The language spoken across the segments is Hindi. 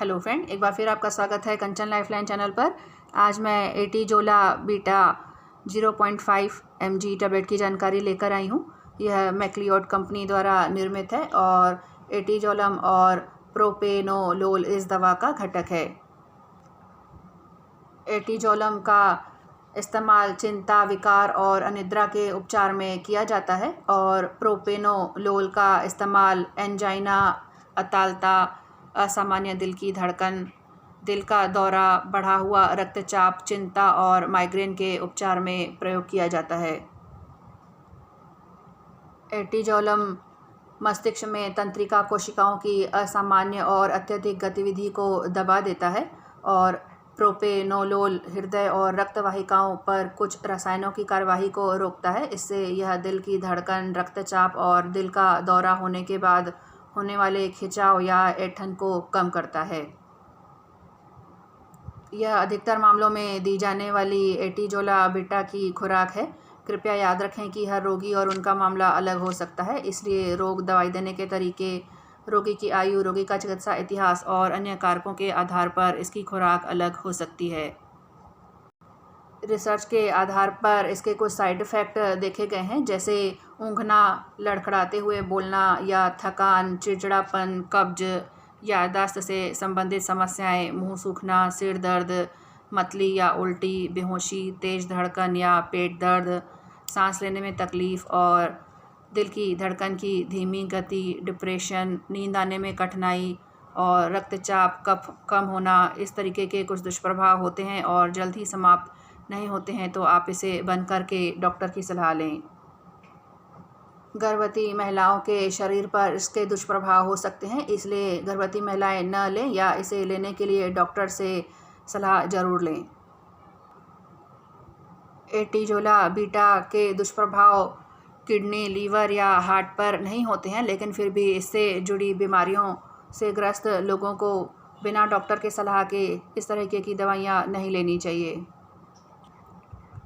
हेलो फ्रेंड, एक बार फिर आपका स्वागत है कंचन लाइफलाइन चैनल पर। आज मैं एटीजोला बीटा 0.5 mg टैबलेट की जानकारी लेकर आई हूँ। यह मैक्लियोड कंपनी द्वारा निर्मित है और एटीजोलम और प्रोपेनोलोल इस दवा का घटक है। एटीजोलम का इस्तेमाल चिंता, विकार और अनिद्रा के उपचार में किया जाता है और प्रोपेनोलोल का इस्तेमाल एंजाइना, अतालता, असामान्य दिल की धड़कन, दिल का दौरा, बढ़ा हुआ रक्तचाप, चिंता और माइग्रेन के उपचार में प्रयोग किया जाता है। एटीजोलम मस्तिष्क में तंत्रिका कोशिकाओं की असामान्य और अत्यधिक गतिविधि को दबा देता है और प्रोपेनोलोल हृदय और रक्त वाहिकाओं पर कुछ रसायनों की कार्यवाही को रोकता है। इससे यह दिल की धड़कन, रक्तचाप और दिल का दौरा होने के बाद होने वाले खिंचाव या ऐंठन को कम करता है। यह अधिकतर मामलों में दी जाने वाली एटीजोला बीटा की खुराक है। कृपया याद रखें कि हर रोगी और उनका मामला अलग हो सकता है, इसलिए रोग, दवाई देने के तरीके, रोगी की आयु, रोगी का चिकित्सा इतिहास और अन्य कारकों के आधार पर इसकी खुराक अलग हो सकती है। रिसर्च के आधार पर इसके कुछ साइड इफ़ेक्ट देखे गए हैं, जैसे ऊँघना, लड़खड़ाते हुए बोलना या थकान, चिड़चिड़ापन, कब्ज, याददाश्त से संबंधित समस्याएं, मुंह सूखना, सिर दर्द, मतली या उल्टी, बेहोशी, तेज़ धड़कन या पेट दर्द, सांस लेने में तकलीफ़ और दिल की धड़कन की धीमी गति, डिप्रेशन, नींद आने में कठिनाई और रक्तचाप, कफ कम होना, इस तरीके के कुछ दुष्प्रभाव होते हैं और जल्द ही समाप्त नहीं होते हैं, तो आप इसे बंद करके डॉक्टर की सलाह लें। गर्भवती महिलाओं के शरीर पर इसके दुष्प्रभाव हो सकते हैं, इसलिए गर्भवती महिलाएं न लें या इसे लेने के लिए डॉक्टर से सलाह ज़रूर लें। एटीजोला बीटा के दुष्प्रभाव किडनी, लीवर या हार्ट पर नहीं होते हैं, लेकिन फिर भी इससे जुड़ी बीमारियों से ग्रस्त लोगों को बिना डॉक्टर के सलाह के इस तरीके की दवाइयाँ नहीं लेनी चाहिए।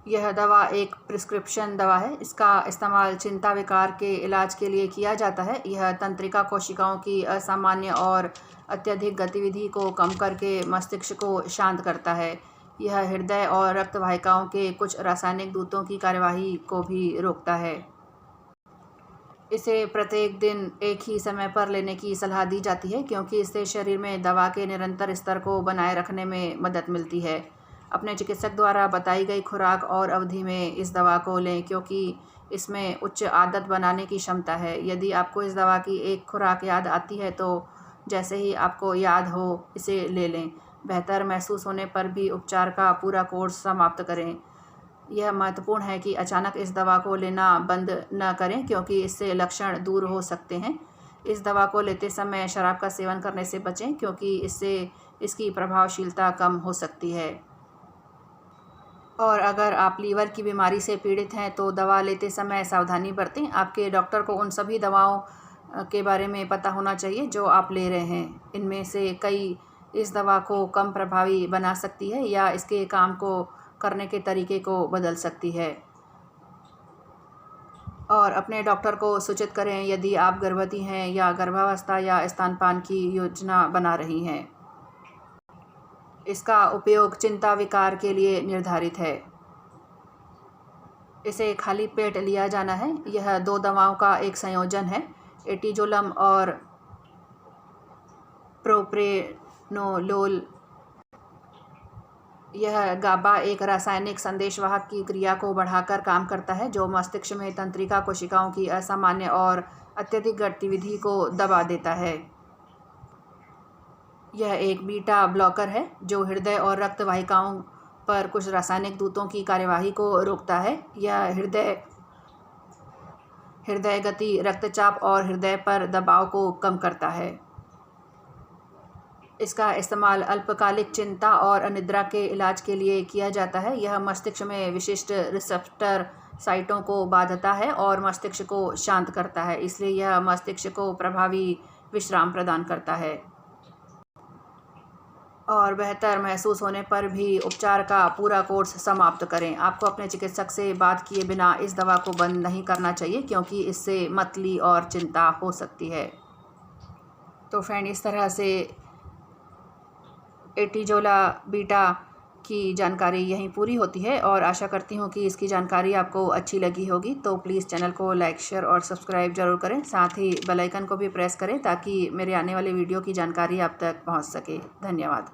यह दवा एक प्रिस्क्रिप्शन दवा है। इसका इस्तेमाल चिंता, विकार के इलाज के लिए किया जाता है। यह तंत्रिका कोशिकाओं की असामान्य और अत्यधिक गतिविधि को कम करके मस्तिष्क को शांत करता है। यह हृदय और रक्त वाहिकाओं के कुछ रासायनिक दूतों की कार्यवाही को भी रोकता है। इसे प्रत्येक दिन एक ही समय पर लेने की सलाह दी जाती है, क्योंकि इससे शरीर में दवा के निरंतर स्तर को बनाए रखने में मदद मिलती है। अपने चिकित्सक द्वारा बताई गई खुराक और अवधि में इस दवा को लें, क्योंकि इसमें उच्च आदत बनाने की क्षमता है। यदि आपको इस दवा की एक खुराक याद आती है तो जैसे ही आपको याद हो इसे ले लें। बेहतर महसूस होने पर भी उपचार का पूरा कोर्स समाप्त करें। यह महत्वपूर्ण है कि अचानक इस दवा को लेना बंद न करें, क्योंकि इससे लक्षण दूर हो सकते हैं। इस दवा को लेते समय शराब का सेवन करने से बचें, क्योंकि इससे इसकी प्रभावशीलता कम हो सकती है। और अगर आप लीवर की बीमारी से पीड़ित हैं तो दवा लेते समय सावधानी बरतें। आपके डॉक्टर को उन सभी दवाओं के बारे में पता होना चाहिए जो आप ले रहे हैं। इनमें से कई इस दवा को कम प्रभावी बना सकती है या इसके काम को करने के तरीके को बदल सकती है। और अपने डॉक्टर को सूचित करें यदि आप गर्भवती हैं या गर्भावस्था या स्तनपान की योजना बना रही हैं। इसका उपयोग चिंता, विकार के लिए निर्धारित है। इसे खाली पेट लिया जाना है। यह 2 दवाओं का एक संयोजन है, एटीजोलम और प्रोप्रेनोलोल। यह गाबा एक रासायनिक संदेशवाहक की क्रिया को बढ़ाकर काम करता है, जो मस्तिष्क में तंत्रिका कोशिकाओं की असामान्य और अत्यधिक गतिविधि को दबा देता है। यह एक बीटा ब्लॉकर है जो हृदय और रक्त वाहिकाओं पर कुछ रासायनिक दूतों की कार्यवाही को रोकता है। यह हृदय गति, रक्तचाप और हृदय पर दबाव को कम करता है। इसका इस्तेमाल अल्पकालिक चिंता और अनिद्रा के इलाज के लिए किया जाता है। यह मस्तिष्क में विशिष्ट रिसेप्टर साइटों को बांधता है और मस्तिष्क को शांत करता है, इसलिए यह मस्तिष्क को प्रभावी विश्राम प्रदान करता है। और बेहतर महसूस होने पर भी उपचार का पूरा कोर्स समाप्त करें। आपको अपने चिकित्सक से बात किए बिना इस दवा को बंद नहीं करना चाहिए, क्योंकि इससे मतली और चिंता हो सकती है। तो फ्रेंड, इस तरह से एटीजोला बीटा की जानकारी यहीं पूरी होती है और आशा करती हूँ कि इसकी जानकारी आपको अच्छी लगी होगी। तो प्लीज़ चैनल को लाइक, शेयर और सब्सक्राइब ज़रूर करें। साथ ही बेल आइकन को भी प्रेस करें ताकि मेरे आने वाले वीडियो की जानकारी आप तक पहुँच सके। धन्यवाद।